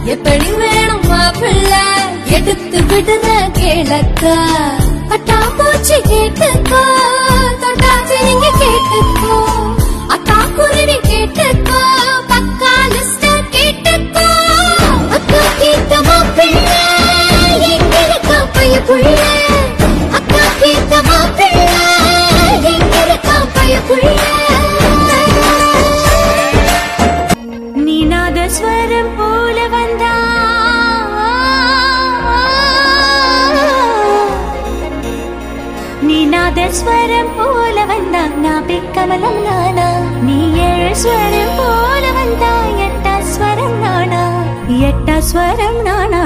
எப்படி வேணும் மாப்பிள்ள எடுத்து விடுற கேளக்கா பட்டாம்பூச்சி கேட்டுக்கோ தொட்டாச்சு நீங்க கேட்டுக்கோ அக்கா குருவி கேட்டுக்கோ பக்கா லிஸ்ட் கேட்டுக்கோ அக்கா கேட்ட மாப்பிள்ள எங்க இருக்கா பைய புள்ள அக்கா கேட்ட மாப்பிள்ள எங்க இருக்கா பைய புள்ள ஸ்வரம் போல வந்தா நீ நாதஸ்வரம் போல வந்தா நாபி கமலம் நானா நீ ஏழு ஸ்வரம் போல வந்தா எட்டா ஸ்வரம் நானா எட்டா ஸ்வரம் நானா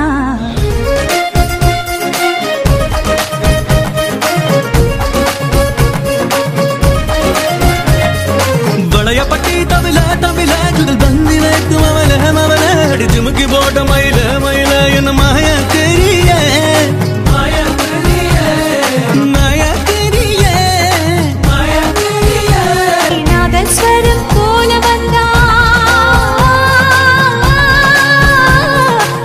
வளையப்பட்டி தமிழ தமிழ குடல் பந்தி வைக்கும் அவள மவள அடிச்சுமுக்கி போட்ட மயில மயில என்ன மாயா தெரிய மாயா தெரிய நாதஸ்வரம் போல வந்தா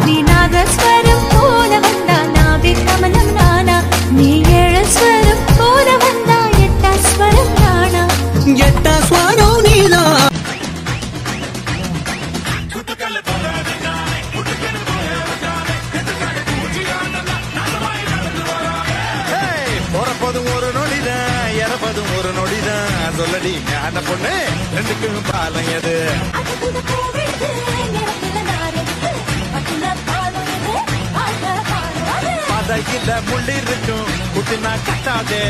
நீ நாதஸ்வரம் போல வந்தா நாபி கமலம் நானா நீ ஏழு ஸ்வரம் போல வந்தா எட்டா ஸ்வரம் நானா எட்டா ஸ்வரம் நீனா போறப்பதும் ஒரு நொடிதான் இறப்பதும் ஒரு நொடிதான் சொல்லடி ஞான பொண்ணு ரெண்டுக்கும் பாலம் எது பதையில முள்ளி இருக்கும் குட்டினா கட்டாதே